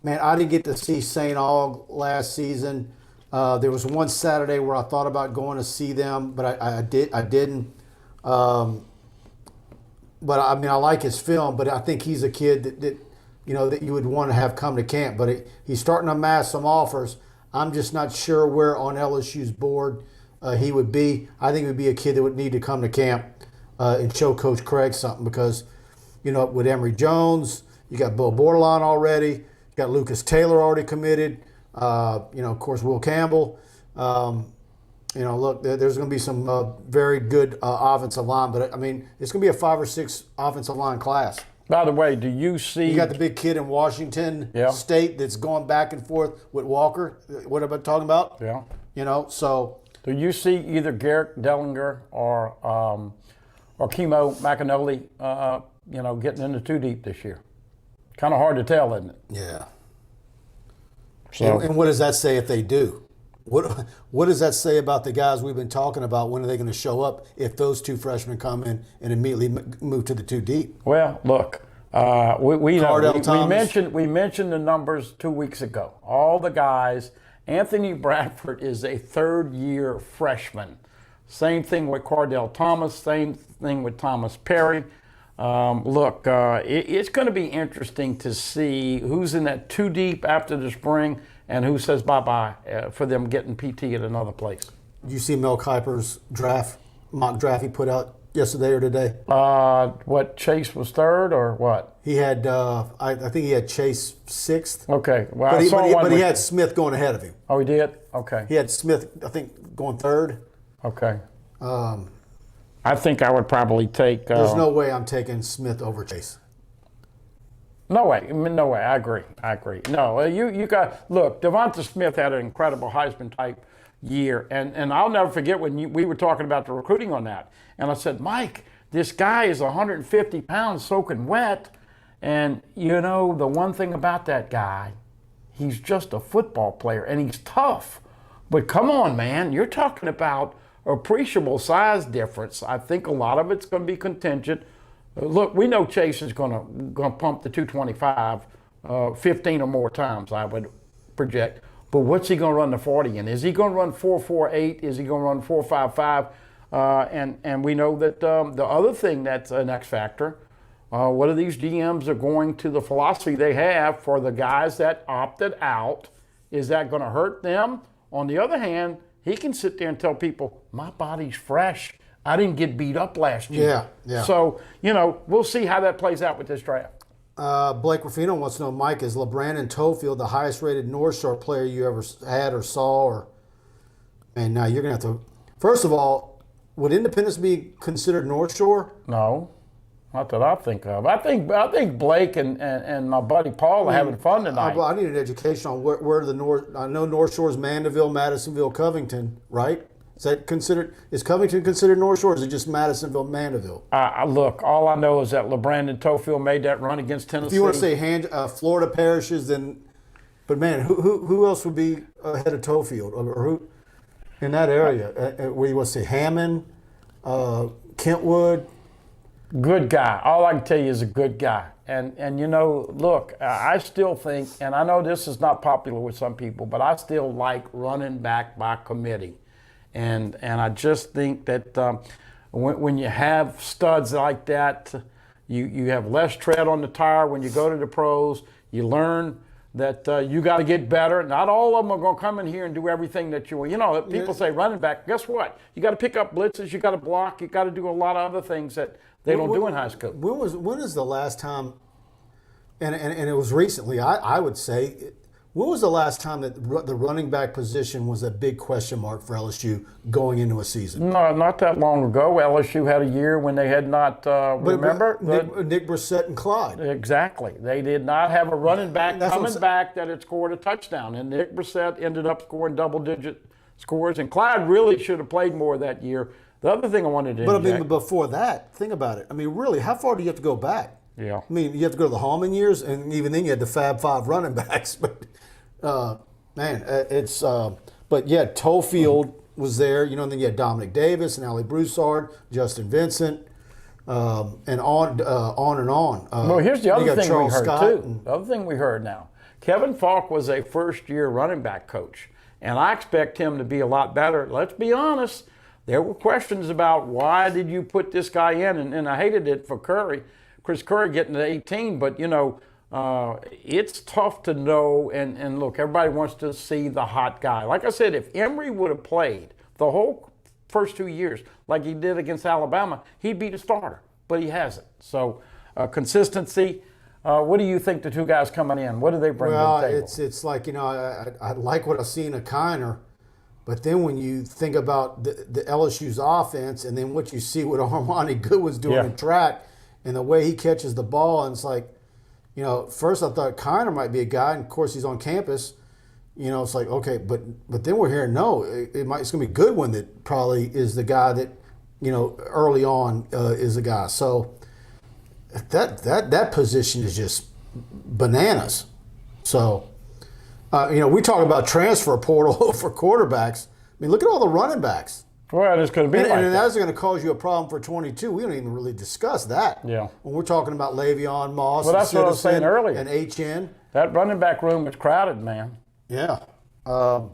Man, I didn't get to see St. Aug last season. There was one Saturday where I thought about going to see them, but I didn't. But I mean, I like his film, but I think he's a kid that you would want to have come to camp. But he's starting to amass some offers. I'm just not sure where on LSU's board he would be. I think he would be a kid that would need to come to camp and show Coach Craig something because, with Emory Jones, you got Bill Bordelon already, you got Lucas Taylor already committed. Of course, Will Campbell. Look, there's going to be some very good offensive line, but I mean, it's going to be a 5 or 6 offensive line class. By the way, do you see? You got the big kid in Washington State that's going back and forth with Walker. What am I talking about? Yeah. So. Do you see either Garrett Dellinger or Kimo McAnally, getting into 2 deep this year? Kind of hard to tell, isn't it? Yeah. So, and what does that say if they do? What does that say about the guys we've been talking about? When are they going to show up if those 2 freshmen come in and immediately move to the 2 deep? Well, look, we mentioned the numbers 2 weeks ago. All the guys. Anthony Bradford is a 3rd-year freshman. Same thing with Cardell Thomas. Same thing with Thomas Perry. It's going to be interesting to see who's in that 2 deep after the spring and who says bye-bye for them getting PT at another place. Did you see Mel Kiper's mock draft he put out yesterday or today? What, Chase was 3rd or what? He had, I think he had Chase 6th. Okay. Well, but he had Smith going ahead of him. Oh, he did? Okay. He had Smith, I think, going 3rd. Okay. I think I would probably take. There's no way I'm taking Smith over Chase. No way. I agree. No, you got look. Devonta Smith had an incredible Heisman type year, and I'll never forget when we were talking about the recruiting on that, and I said, Mike, this guy is 150 pounds soaking wet, and the one thing about that guy, he's just a football player, and he's tough. But come on, man, you're talking about appreciable size difference. I think a lot of it's going to be contingent. Look, we know Chase is going to pump the 225 15 or more times, I would project. But what's he going to run the 40 in? Is he going to run 4.48? Is he going to run 4.55? And we know that the other thing that's an X factor, what are these GMs are going to the philosophy they have for the guys that opted out? Is that going to hurt them? On the other hand, he can sit there and tell people, my body's fresh. I didn't get beat up last year. Yeah. So, we'll see how that plays out with this draft. Blake Ruffino wants to know, Mike, is LeBrandon Tofield the highest rated North Shore player you ever had or saw? And now you're going to have to, first of all, would Independence be considered North Shore? No, not that I think of. I think Blake and my buddy Paul are having fun tonight. I need an education on where the North, I know North Shore is Mandeville, Madisonville, Covington, right? Is Covington considered North Shore, or is it just Madisonville, Mandeville? Look, all I know is that LeBrandon Tofield made that run against Tennessee. If you want to say Florida parishes, then, but man, who else would be ahead of Tofield, or who in that area? Where you want to say Hammond, Kentwood? Good guy. All I can tell you is a good guy. And look, I still think, and I know this is not popular with some people, but I still like running back by committee. And I just think that when you have studs like that, you have less tread on the tire when you go to the pros. You learn that you got to get better. Not all of them are going to come in here and do everything that you want. People say running back. Guess what? You got to pick up blitzes. You got to block. You got to do a lot of other things that they don't do in high school. When is the last time? And it was recently. I would say. When was the last time that the running back position was a big question mark for LSU going into a season? No, not that long ago. LSU had a year when they had not, remember? Nick Brissett and Clyde. Exactly. They did not have a running back coming back that had scored a touchdown. And Nick Brissett ended up scoring double-digit scores. And Clyde really should have played more that year. The other thing I wanted to interject. But I mean, before that, think about it. I mean, really, how far do you have to go back? Yeah. I mean, you have to go to the Hallman years, and even then you had the Fab Five running backs. But, but yeah, Tofield was there. And then you had Dominic Davis and Ali Broussard, Justin Vincent, and on and on. Well, here's the other thing we heard, too. And the other thing we heard now. Kevin Faulk was a first-year running back coach, and I expect him to be a lot better. Let's be honest. There were questions about why did you put this guy in, and I hated it for Chris Curry getting to 18, but, it's tough to know, and look, everybody wants to see the hot guy. Like I said, if Emory would have played the whole first 2 years like he did against Alabama, he'd be the starter, but he hasn't. So consistency, What do you think the two guys coming in? What do they bring to the table? It's like, I like what I see in a Kiner, but then when you think about the LSU's offense and then what you see what Armani Goodwin's doing in track and the way he catches the ball, and it's like, first I thought Kiner might be a guy, and of course he's on campus. It's like, okay, but then we're hearing it's going to be Goodwin that probably is the guy that, early on is the guy. So that position is just bananas. So, we talk about transfer portal for quarterbacks. I mean, look at all the running backs. Well, it's going to be and that's going to cause you a problem for 22. We don't even really discuss that. Yeah. When we're talking about Le'Veon Moss, well, that's what I was saying earlier. And HN. That running back room is crowded, man. Yeah. And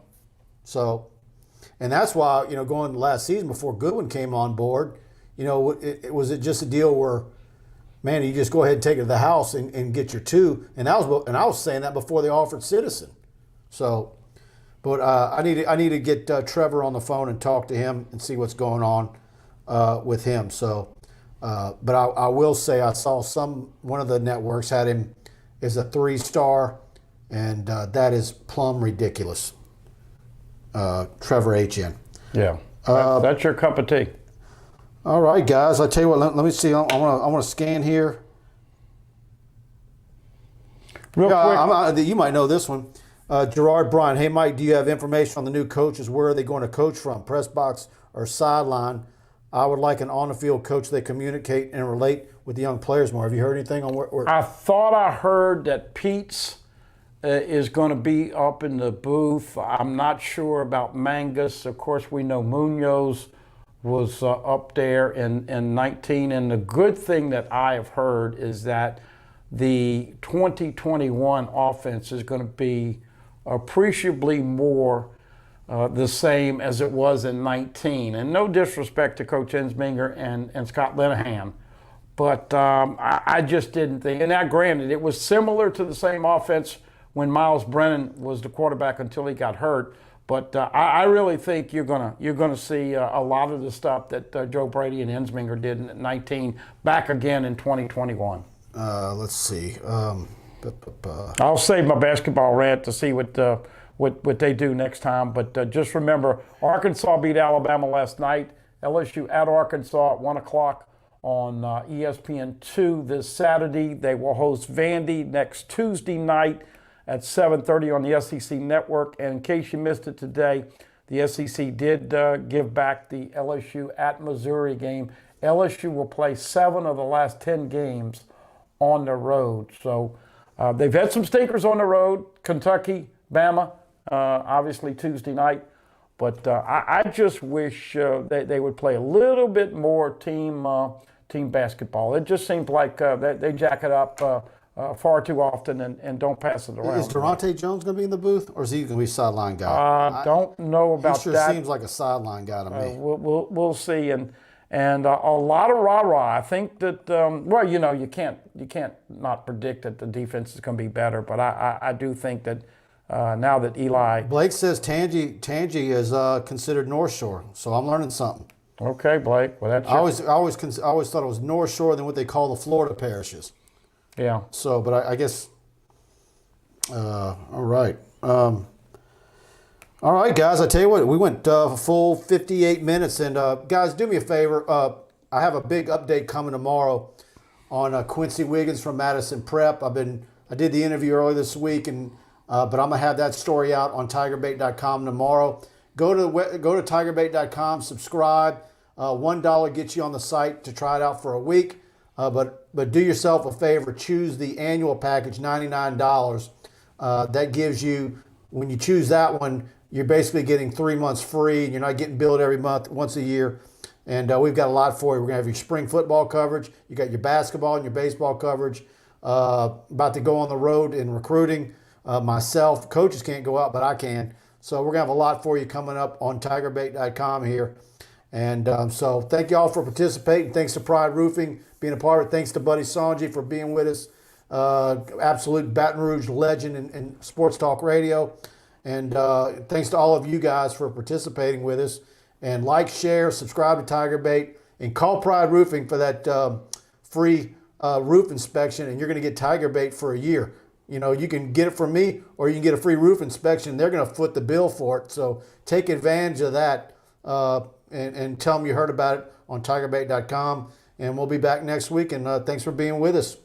that's why, going last season before Goodwin came on board, was it just a deal where, man, you just go ahead and take it to the house and get your two? And I was saying that before they offered Citizen. So, but I need to get Trevor on the phone and talk to him and see what's going on with him. So, but I will say I saw one of the networks had him as a 3-star. And that is plumb ridiculous. Trevor HN. Yeah, that's your cup of tea. All right, guys. I tell you what. Let me see. I want to scan here. Real quick. You might know this one. Gerard Bryan. Hey, Mike. Do you have information on the new coaches? Where are they going to coach from? Press box or sideline? I would like an on-the-field coach that communicate and relate with the young players more. Have you heard anything on where? I thought I heard that Pete's is going to be up in the booth. I'm not sure about Mangus. Of course, we know Munoz was up there in 19. And the good thing that I have heard is that the 2021 offense is going to be appreciably more the same as it was in 19. And no disrespect to Coach Ensminger and Scott Linehan, but I just didn't think. And now, granted, it was similar to the same offense when Miles Brennan was the quarterback until he got hurt. But I really think you're gonna see a lot of the stuff that Joe Brady and Ensminger did in 19 back again in 2021. Let's see. I'll save my basketball rant to see what they do next time. But just remember, Arkansas beat Alabama last night. LSU at Arkansas at 1 o'clock on ESPN2 this Saturday. They will host Vandy next Tuesday night at 7:30 on the SEC Network. And in case you missed it today, the SEC did give back the LSU at Missouri game. LSU will play 7 of the last 10 games on the road. So they've had some stinkers on the road. Kentucky, Bama, obviously Tuesday night. But I just wish they would play a little bit more team basketball. It just seems like they jack it up far too often and don't pass it around. Is Durante Jones going to be in the booth, or is he going to be a sideline guy? Don't know about he that. Seems like a sideline guy to me. We'll see, and a lot of rah-rah. I think that you can't not predict that the defense is going to be better, but I do think that now that Eli Blake says Tangi is considered North Shore, so I'm learning something. Okay, Blake. Well, that's I always thought it was North Shore than what they call the Florida parishes. Yeah. So, but I guess, all right. All right, guys, I tell you what, we went a full 58 minutes. And, guys, do me a favor. I have a big update coming tomorrow on Quincy Wiggins from Madison Prep. I did the interview earlier this week, but I'm going to have that story out on TigerBait.com tomorrow. Go to TigerBait.com, subscribe. $1 gets you on the site to try it out for a week. But do yourself a favor, choose the annual package, $99. That gives you, when you choose that one, you're basically getting 3 months free. You're not getting billed every month, once a year. And we've got a lot for you. We're going to have your spring football coverage. You got your basketball and your baseball coverage. About to go on the road in recruiting. Myself, coaches can't go out, but I can. So we're going to have a lot for you coming up on TigerBait.com here. And so thank you all for participating. Thanks to Pride Roofing being a part of it. Thanks to Buddy Songy for being with us. Absolute Baton Rouge legend in Sports Talk Radio. And thanks to all of you guys for participating with us. And like, share, subscribe to TigerBait, and call Pride Roofing for that free roof inspection, and you're going to get TigerBait for a year. You know, you can get it from me, or you can get a free roof inspection. They're going to foot the bill for it. So take advantage of that, and tell them you heard about it on TigerBait.com. And we'll be back next week. And thanks for being with us.